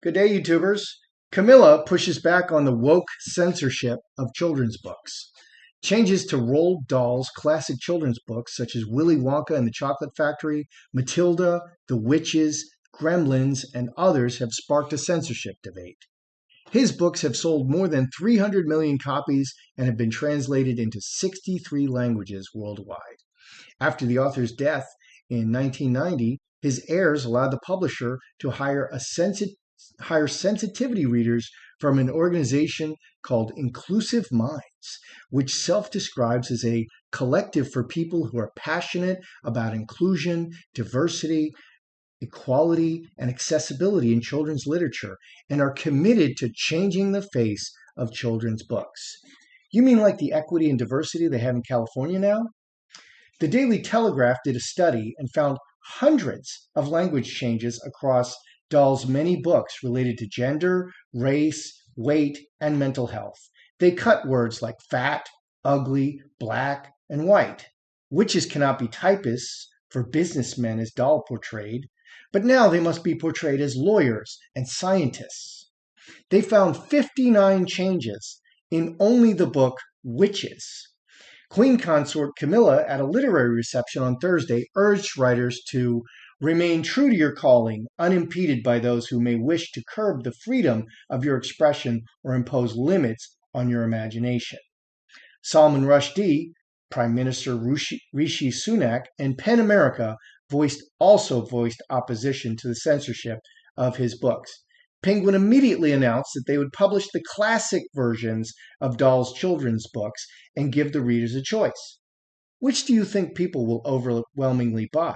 Good day, YouTubers. Camilla pushes back on the woke censorship of children's books. Changes to Roald Dahl's classic children's books, such as Willy Wonka and the Chocolate Factory, Matilda, The Witches, Gremlins, and others, have sparked a censorship debate. His books have sold more than 300 million copies and have been translated into 63 languages worldwide. After the author's death in 1990, his heirs allowed the publisher to hire sensitivity readers from an organization called Inclusive Minds, which self-describes as a collective for people who are passionate about inclusion, diversity, equality, and accessibility in children's literature, and are committed to changing the face of children's books. You mean like the equity and diversity they have in California now? The Daily Telegraph did a study and found hundreds of language changes across Dahl's many books related to gender, race, weight, and mental health. They cut words like fat, ugly, black, and white. Witches cannot be typists for businessmen as Dahl portrayed, but now they must be portrayed as lawyers and scientists. They found 59 changes in only the book Witches. Queen Consort Camilla, at a literary reception on Thursday, urged writers to remain true to your calling, unimpeded by those who may wish to curb the freedom of your expression or impose limits on your imagination. Salman Rushdie, Prime Minister Rishi Sunak, and PEN America also voiced opposition to the censorship of his books. Penguin immediately announced that they would publish the classic versions of Dahl's children's books and give the readers a choice. Which do you think people will overwhelmingly buy?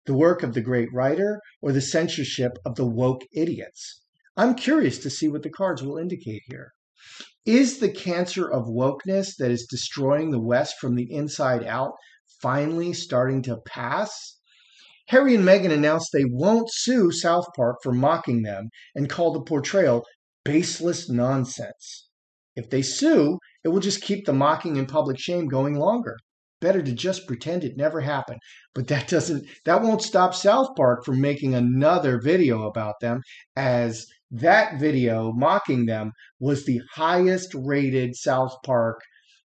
The work of the great writer or the censorship of the woke idiots? I'm curious to see what the cards will indicate here. Is the cancer of wokeness that is destroying the West from the inside out finally starting to pass? Harry and Meghan announced they won't sue South Park for mocking them and called the portrayal baseless nonsense. If they sue, it will just keep the mocking and public shame going longer. Better to just pretend it never happened. But that won't stop South Park from making another video about them, as that video mocking them was the highest rated South Park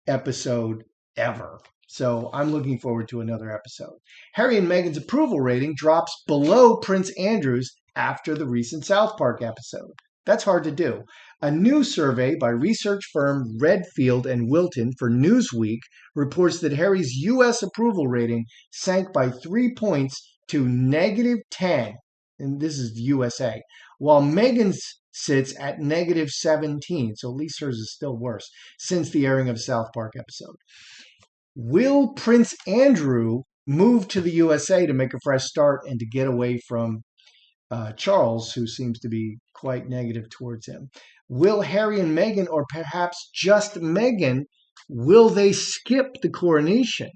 episode ever. So I'm looking forward to another episode. Harry and Meghan's approval rating drops below Prince Andrew's after the recent South Park episode. That's hard to do. A new survey by research firm Redfield and Wilton for Newsweek reports that Harry's U.S. approval rating sank by 3 points to -10, and this is the USA, while Meghan's sits at -17, so at least hers is still worse, since the airing of South Park episode. Will Prince Andrew move to the USA to make a fresh start and to get away from Charles, who seems to be quite negative towards him? Will Harry and Meghan, or perhaps just Meghan, will they skip the coronation?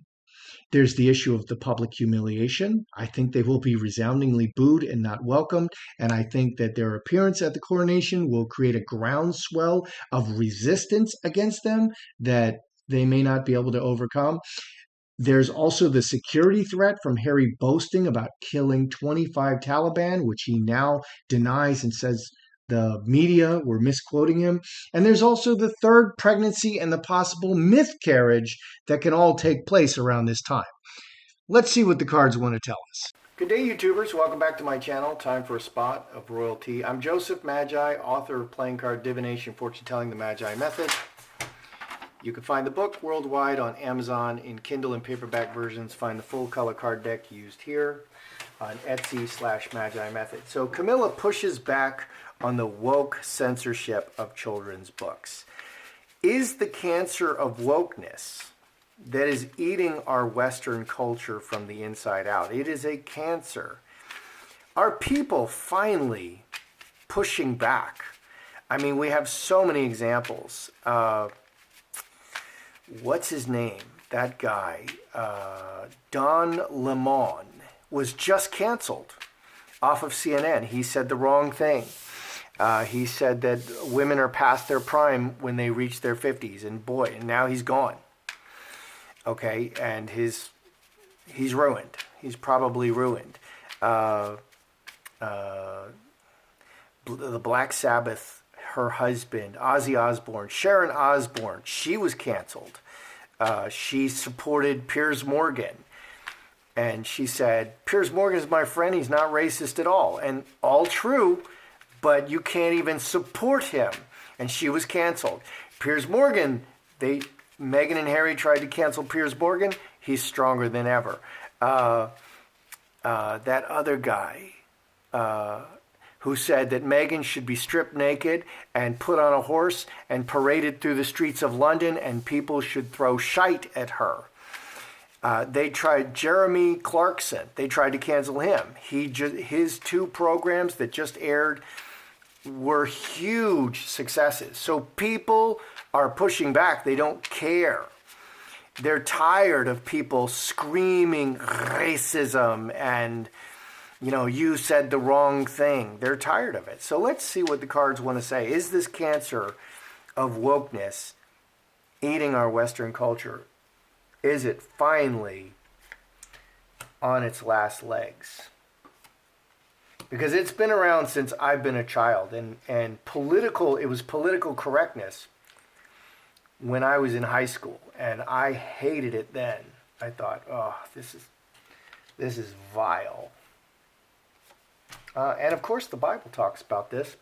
There's the issue of the public humiliation. I think they will be resoundingly booed and not welcomed, and I think that their appearance at the coronation will create a groundswell of resistance against them that they may not be able to overcome. There's also the security threat from Harry boasting about killing 25 Taliban, which he now denies and says the media were misquoting him. And there's also the third pregnancy and the possible miscarriage that can all take place around this time. Let's see what the cards want to tell us. Good day, YouTubers. Welcome back to my channel. Time for a spot of royalty. I'm Joseph Magi, author of Playing Card Divination, Fortune Telling, the Magi Method. You can find the book worldwide on Amazon in Kindle and paperback versions. Find the full color card deck used here on Etsy/Magi Method. So Camilla pushes back on the woke censorship of children's books. Is the cancer of wokeness that is eating our Western culture from the inside out? It is a cancer. Are people finally pushing back? I mean, we have so many examples. What's his name? That guy, Don Lemon, was just canceled off of CNN. He said the wrong thing. He said that women are past their prime when they reach their 50s, and boy, and now he's gone. Okay, and he's ruined. He's probably ruined. the Black Sabbath, her husband, Ozzy Osbourne, Sharon Osbourne, she was canceled. She supported Piers Morgan. And she said, Piers Morgan is my friend. He's not racist at all. And all true, but you can't even support him. And she was canceled. Piers Morgan, Meghan and Harry tried to cancel Piers Morgan. He's stronger than ever. That other guy who said that Meghan should be stripped naked and put on a horse and paraded through the streets of London and people should throw shite at her. They tried Jeremy Clarkson. They tried to cancel him. His 2 programs that just aired were huge successes. So people are pushing back. They don't care. They're tired of people screaming racism and, you said the wrong thing. They're tired of it. So let's see what the cards want to say. Is this cancer of wokeness eating our Western culture? Is it finally on its last legs? Because it's been around since I've been a child, and it was political correctness when I was in high school, and I hated it then. I thought, oh, this is vile. And of course the Bible talks about this.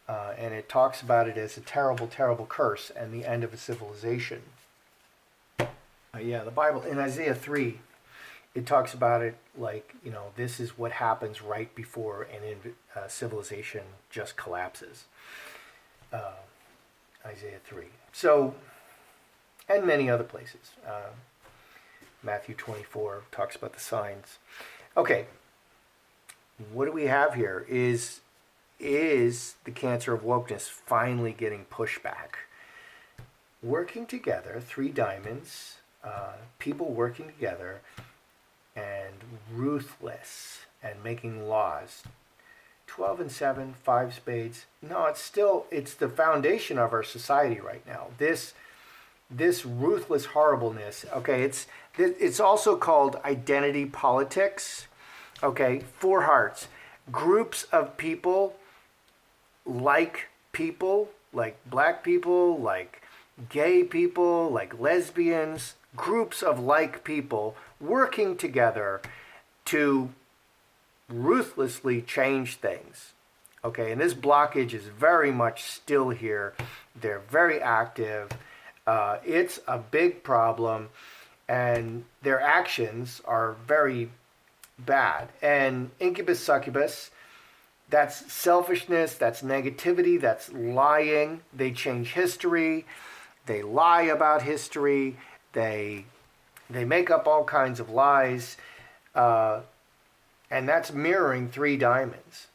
And it talks about it as a terrible, terrible curse and the end of a civilization. The Bible, in Isaiah 3, it talks about it like, this is what happens right before civilization just collapses. Isaiah 3. So, and many other places. Matthew 24 talks about the signs. Okay, what do we have here? Is the cancer of wokeness finally getting pushback? Working together, 3 diamonds, people working together and ruthless and making laws. 12 and 7, 5 spades. No, it's the foundation of our society right now. This ruthless horribleness. Okay, it's also called identity politics. Okay, 4 hearts. Groups of people, like black people, like gay people, like lesbians, groups of like people working together to ruthlessly change things. Okay, and this blockage is very much still here. They're very active. It's a big problem, and their actions are very bad. And incubus, succubus, that's selfishness, that's negativity, that's lying. They change history. They lie about history. They make up all kinds of lies. And that's mirroring 3 diamonds.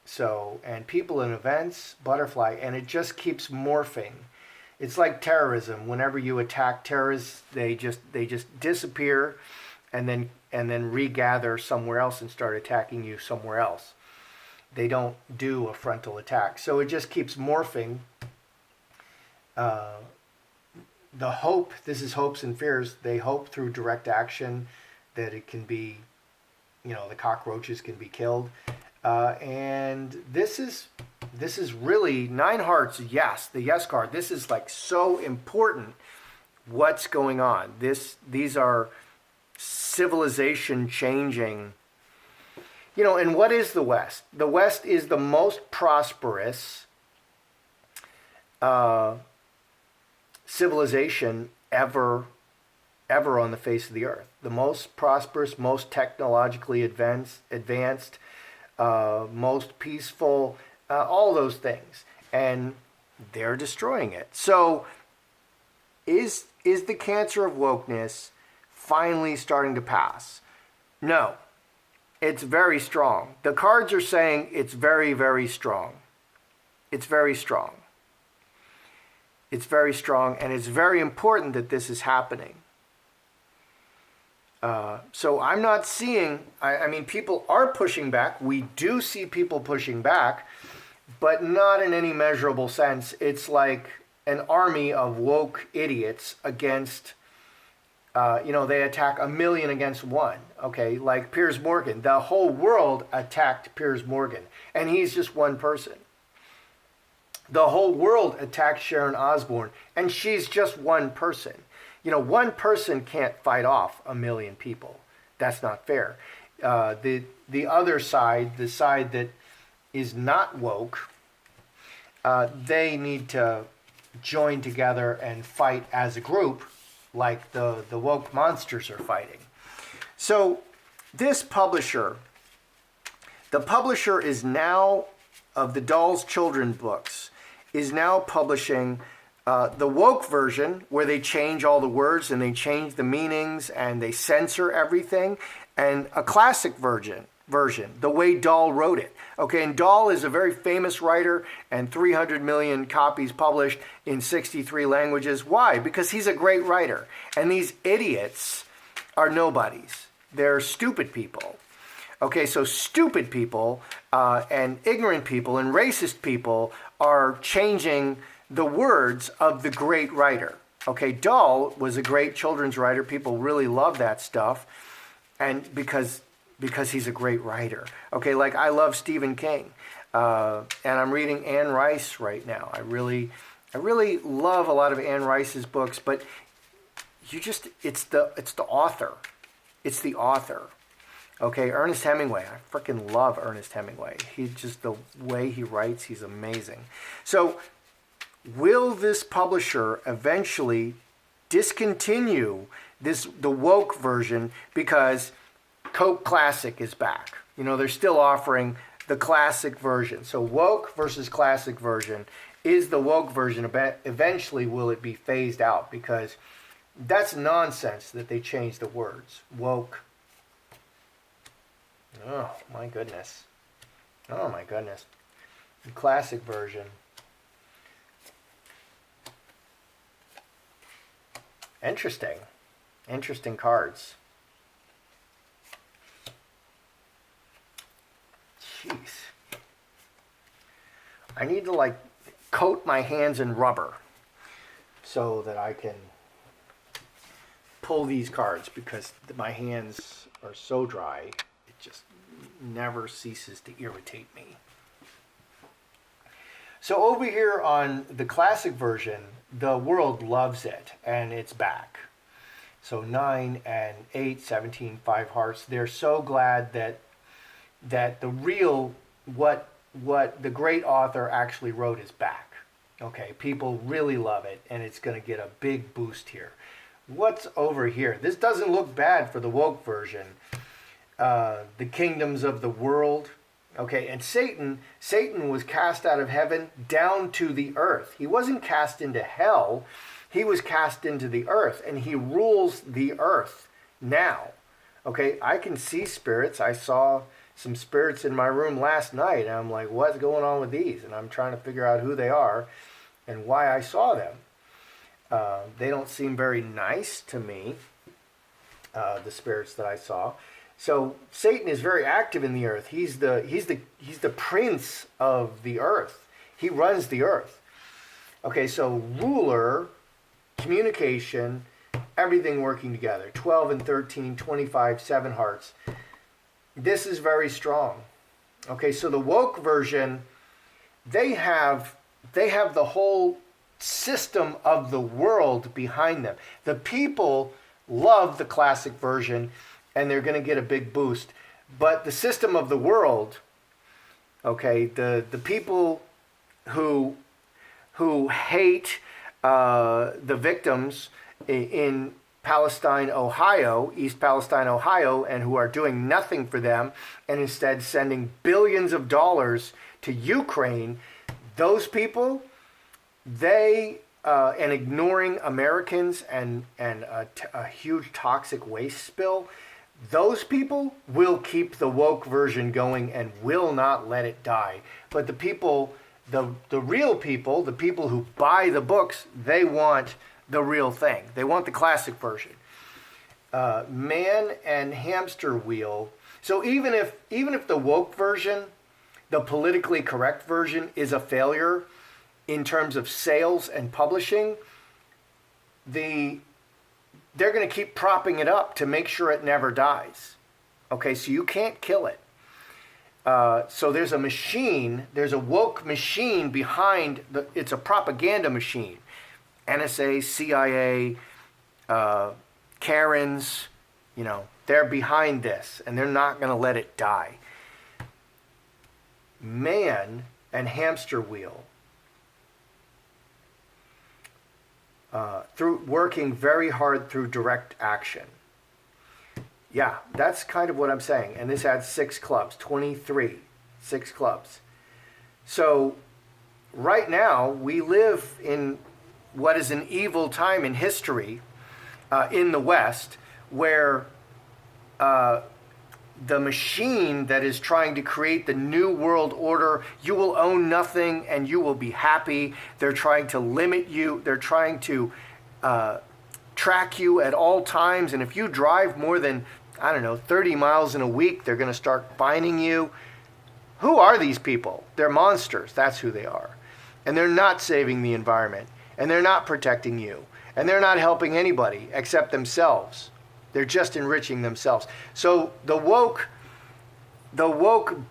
So, and people and events, butterfly, and it just keeps morphing. It's like terrorism. Whenever you attack terrorists, they just disappear and then regather somewhere else and start attacking you somewhere else. They don't do a frontal attack. So it just keeps morphing. The hope, this is hopes and fears. They hope through direct action that it can be, the cockroaches can be killed. And this is really 9 hearts. Yes, the yes card. This is like so important. What's going on? These are civilization changing. And what is the West? The West is the most prosperous civilization ever on the face of the earth. The most prosperous, most technologically advanced, most peaceful, all those things. And they're destroying it. So is the cancer of wokeness finally starting to pass? No. It's very strong. The cards are saying it's very, very strong. It's very strong. It's very strong, and it's very important that this is happening. So I'm not seeing, I mean, people are pushing back. We do see people pushing back, but not in any measurable sense. It's like an army of woke idiots against They attack a million against one. Okay, like Piers Morgan. The whole world attacked Piers Morgan, and he's just one person. The whole world attacked Sharon Osbourne, and she's just one person. One person can't fight off a million people. That's not fair. The other side, the side that is not woke, they need to join together and fight as a group, like the woke monsters are fighting. So this publisher, the publisher is now, of the Dahl's children books, is now publishing the woke version, where they change all the words and they change the meanings and they censor everything, and a classic version, the way Dahl wrote it. Okay, and Dahl is a very famous writer, and 300 million copies published in 63 languages. Why? Because he's a great writer. And these idiots are nobodies. They're stupid people. Okay, so stupid people and ignorant people and racist people are changing the words of the great writer. Okay, Dahl was a great children's writer. People really love that stuff, and because he's a great writer. Okay, like I love Stephen King, and I'm reading Anne Rice right now. I really love a lot of Anne Rice's books, but it's the author. It's the author. Okay, Ernest Hemingway. I freaking love Ernest Hemingway. The way he writes, he's amazing. So, will this publisher eventually discontinue the woke version because Coke Classic is back? They're still offering the classic version. So woke versus classic version. Is the woke version eventually, will it be phased out? Because that's nonsense that they changed the words. Woke. Oh, my goodness. Oh, my goodness. The classic version. Interesting. Interesting cards. Jeez. I need to, coat my hands in rubber so that I can pull these cards, because my hands are so dry. It just never ceases to irritate me. So over here on the classic version, the world loves it, and it's back. So 9 and 8, 17, 5 hearts. They're so glad that the real, what the great author actually wrote is back. Okay, people really love it, and it's going to get a big boost here. What's over here? This doesn't look bad for the woke version. The kingdoms of the world. Okay, and Satan was cast out of heaven down to the earth. He wasn't cast into hell. He was cast into the earth, and he rules the earth now. Okay, I can see spirits. I saw some spirits in my room last night, and I'm like, what's going on with these? And I'm trying to figure out who they are and why I saw them. They don't seem very nice to me, the spirits that I saw. So Satan is very active in the earth. He's the prince of the earth. He runs the earth. Okay, so ruler, communication, everything working together. 12 and 13, 25, 7 hearts. This is very strong. Okay, so the woke version, they have the whole system of the world behind them. The people love the classic version, and they're going to get a big boost. But the system of the world, okay, the people who hate the victims in Palestine, Ohio, East Palestine, Ohio, and who are doing nothing for them, and instead sending billions of dollars to Ukraine, those people, they and ignoring Americans and a huge toxic waste spill, those people will keep the woke version going and will not let it die. But the people, the real people, the people who buy the books, they want the real thing. They want the classic version. Man and hamster wheel. So even if the woke version, the politically correct version, is a failure in terms of sales and publishing, the they're going to keep propping it up to make sure it never dies. Okay, so you can't kill it. So there's a machine, there's a woke machine behind, it's a propaganda machine. NSA, CIA, Karens, they're behind this, and they're not going to let it die. Man and hamster wheel, through working very hard through direct action. Yeah, that's kind of what I'm saying. And this had 6 clubs, 23, 6 clubs. So right now we live in what is an evil time in history in the West, where the machine that is trying to create the new world order, you will own nothing and you will be happy. They're trying to limit you. They're trying to track you at all times. And if you drive more than, 30 miles in a week, they're going to start fining you. Who are these people? They're monsters. That's who they are. And they're not saving the environment. And they're not protecting you. And they're not helping anybody except themselves. They're just enriching themselves. So the woke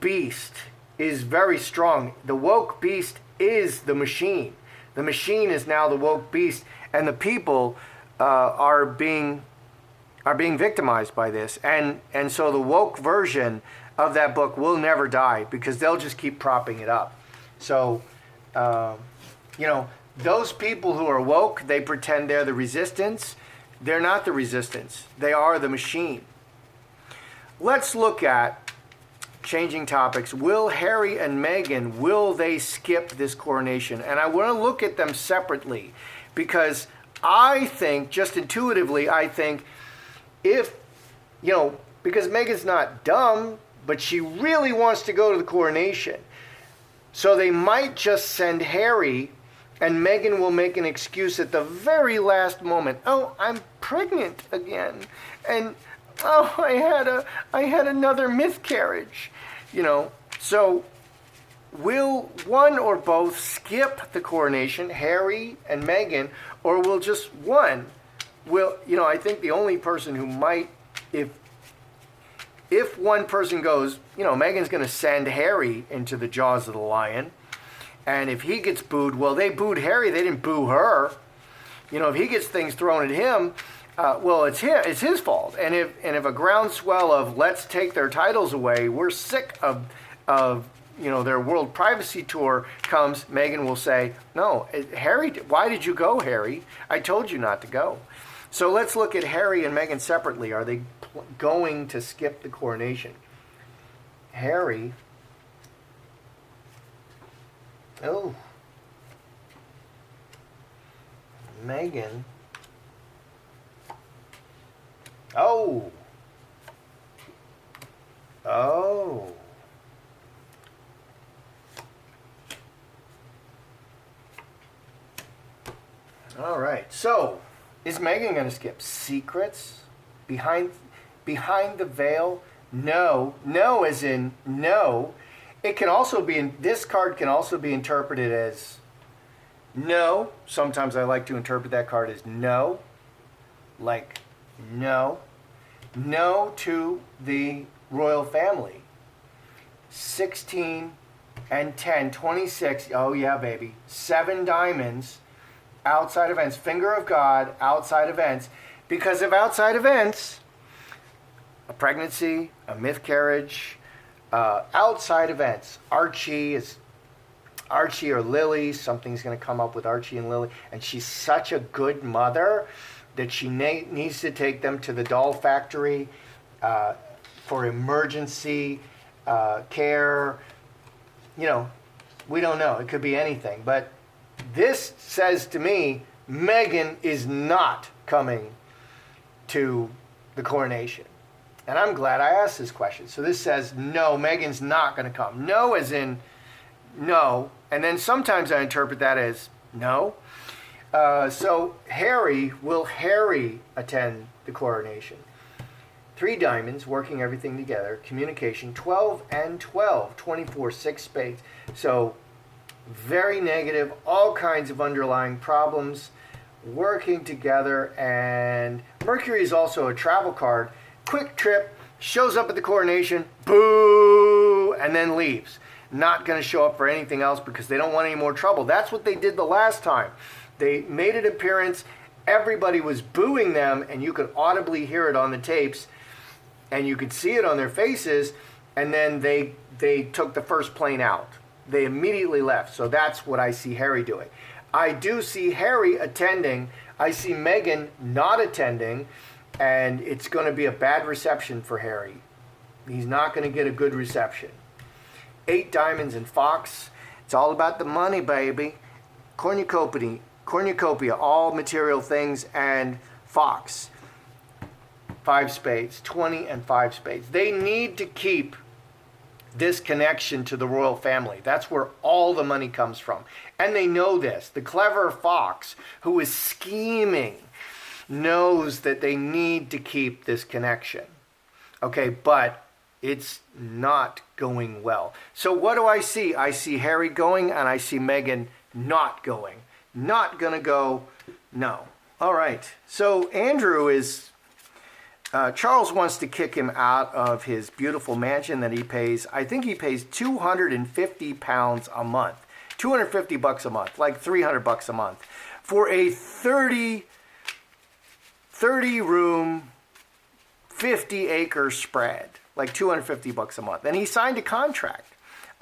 beast is very strong. The woke beast is the machine. The machine is now the woke beast. And the people are being victimized by this. And so the woke version of that book will never die, because they'll just keep propping it up. So, those people who are woke, they pretend they're the resistance. They're not the resistance. They are the machine. Let's look at, changing topics, will Harry and Meghan, will they skip this coronation? And I want to look at them separately, because I think, just intuitively, if, because Meghan's not dumb, but she really wants to go to the coronation. So they might just send Harry, and Meghan will make an excuse at the very last moment. Oh, I'm pregnant again. And, oh, I had another miscarriage. So will one or both skip the coronation, Harry and Meghan, or will just one? I think the only person who might, if one person goes, Meghan's going to send Harry into the jaws of the lion. And if he gets booed, well, they booed Harry, they didn't boo her. If he gets things thrown at him, well, it's his fault. And if a groundswell of let's take their titles away, we're sick of their world privacy tour comes, Meghan will say, no, Harry, why did you go, Harry? I told you not to go. So let's look at Harry and Meghan separately. Are they going to skip the coronation? Harry. Oh. Meghan. Oh. Oh. All right. So, is Meghan going to skip? Secrets? Behind the veil? No. No as in no. It can also be, this card can also be interpreted as no. Sometimes I like to interpret that card as no. Like no. No to the royal family. 16 and 10, 26. Oh yeah, baby. 7 diamonds. Outside events, finger of God, outside events. Because of outside events, a pregnancy, a miscarriage, outside events. Archie or Lily, something's going to come up with Archie and Lily. And she's such a good mother that she needs to take them to the doll factory for emergency care. We don't know. It could be anything. But this says to me, Meghan is not coming to the coronation. And I'm glad I asked this question. So this says, no, Meghan's not going to come. No as in no. And then sometimes I interpret that as no. So will Harry attend the coronation? 3 diamonds, working everything together. Communication, 12 and 12, 24, 6 spades. So very negative, all kinds of underlying problems. working together. And Mercury is also a travel card. Quick trip, shows up at the coronation, boo, and then leaves. Not going to show up for anything else because they don't want any more trouble. That's what they did the last time. They made an appearance. Everybody was booing them, and you could audibly hear it on the tapes, and you could see it on their faces, and then they took the first plane out. They immediately left. So that's what I see Harry doing. I do see Harry attending. I see Meghan not attending, and it's going to be a bad reception for Harry. He's not going to get a good reception. 8 diamonds and Fox. It's all about the money, baby. Cornucopia, all material things, and Fox. 5 spades, 20 and 5 spades. They need to keep this connection to the royal family. That's where all the money comes from. And they know this. The clever Fox, who is scheming, knows that they need to keep this connection. Okay, but it's not going well. So what do I see? I see Harry going, and I see Meghan not going. Not going to go, no. All right. So Andrew is, Charles wants to kick him out of his beautiful mansion that he pays. I think he pays £250 a month. $250 a month, like $300 a month, for a 30 room, 50-acre spread. Like $250 a month. And he signed a contract.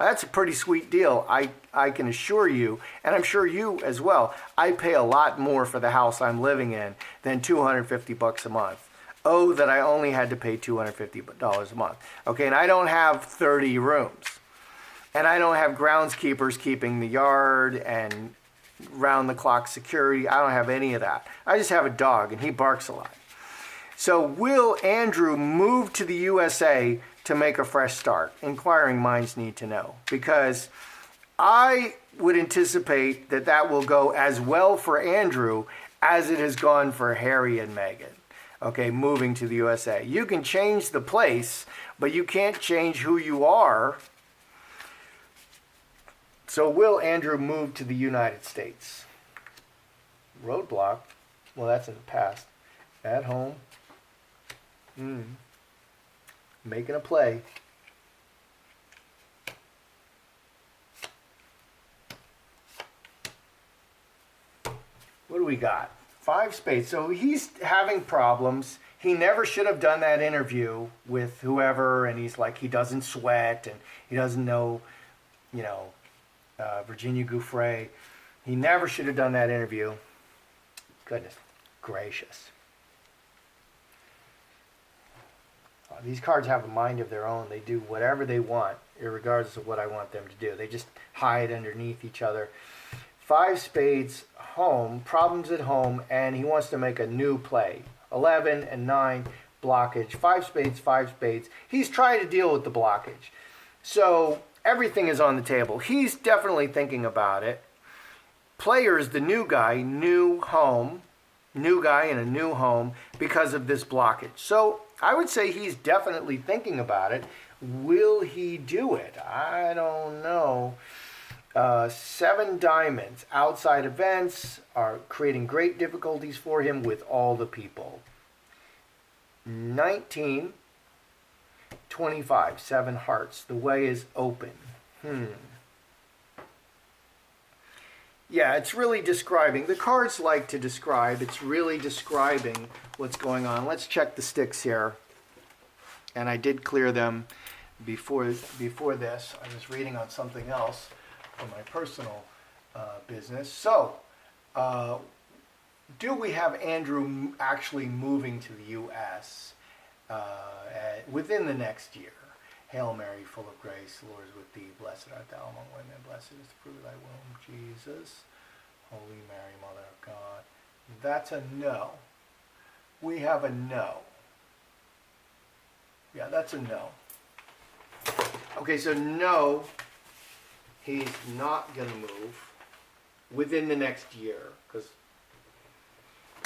That's a pretty sweet deal. I can assure you, and I'm sure you as well, I pay a lot more for the house I'm living in than $250 a month. Oh, that I only had to pay $250 a month. Okay, and I don't have 30 rooms. And I don't have groundskeepers keeping the yard and round-the-clock security. I don't have any of that. I just have a dog, and he barks a lot. So will Andrew move to the USA to make a fresh start? Inquiring minds need to know. Because I would anticipate that that will go as well for Andrew as it has gone for Harry and Meghan. Okay, moving to the USA. You can change the place, but you can't change who you are. So will Andrew move to the United States? Roadblock. Well, that's in the past. At home. Making a play. What do we got? 5 spades. So he's having problems. He never should have done that interview with whoever, and he's like, he doesn't sweat, and he doesn't know, Virginia Gouffre. He never should have done that interview. Goodness gracious. These cards have a mind of their own. They do whatever they want, regardless of what I want them to do. They just hide underneath each other. 5 spades, home, problems at home, and he wants to make a new play. 11 and 9, blockage. 5 spades, 5 spades. He's trying to deal with the blockage. So everything is on the table. He's definitely thinking about it. Player is the new guy, new home, new guy in a new home because of this blockage. So I would say he's definitely thinking about it. Will he do it? I don't know. 7 diamonds. Outside events are creating great difficulties for him with all the people. 19, 25, 7 hearts. The way is open. Yeah, it's really describing. The cards like to describe. It's really describing what's going on. Let's check the sticks here. And I did clear them before this. I was reading on something else for my personal business. So, do we have Andrew actually moving to the U.S. Within the next year? Hail Mary, full of grace, the Lord is with thee. Blessed art thou among women, blessed is the fruit of thy womb, Jesus. Holy Mary, Mother of God. That's a no. We have a no. Yeah, that's a no. Okay, so no, he's not going to move within the next year, because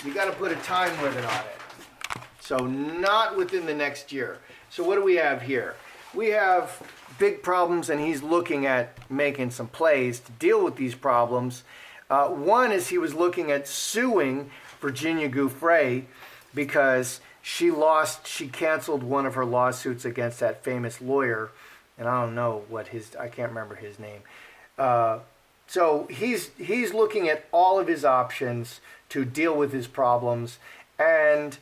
you got to put a time limit on it. So not within the next year. So what do we have here? We have big problems, and he's looking at making some plays to deal with these problems. One is he was looking at suing Virginia Giuffre because she canceled one of her lawsuits against that famous lawyer, and I don't know I can't remember his name. So he's looking at all of his options to deal with his problems, and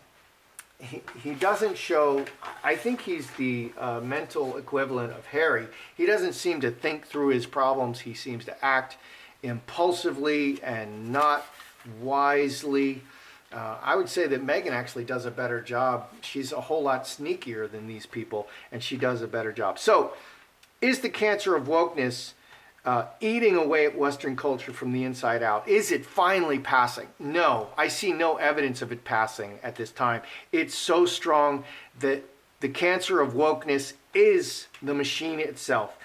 he doesn't show, I think he's the mental equivalent of Harry. He doesn't seem to think through his problems. He seems to act impulsively and not wisely. I would say that Meghan actually does a better job. She's a whole lot sneakier than these people, and she does a better job. So, is the cancer of wokeness eating away at Western culture from the inside out? Is it finally passing? No, I see no evidence of it passing at this time. It's so strong that the cancer of wokeness is the machine itself.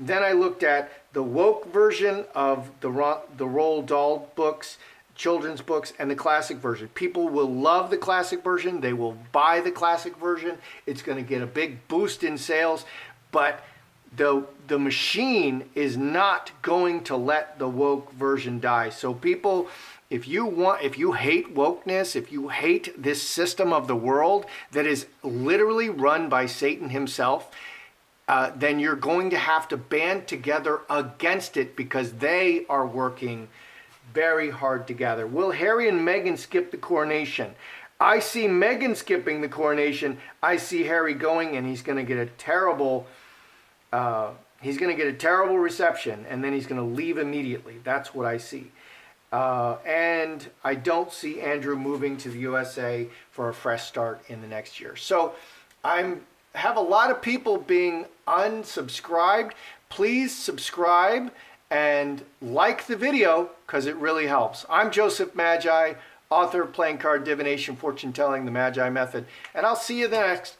Then I looked at the woke version of the Roald Dahl books, children's books, and the classic version. People will love the classic version. They will buy the classic version. It's going to get a big boost in sales, but the machine is not going to let the woke version die. So people, if you hate wokeness, if you hate this system of the world that is literally run by Satan himself, then you're going to have to band together against it, because they are working very hard together. Will Harry and Meghan skip the coronation? I see Meghan skipping the coronation. I see Harry going, and he's going to get a terrible reception, and then he's going to leave immediately. That's what I see. And I don't see Andrew moving to the USA for a fresh start in the next year. So I have a lot of people being unsubscribed. Please subscribe and like the video, because it really helps. I'm Joseph Magi, author of Playing Card Divination, Fortune Telling, The Magi Method, and I'll see you the next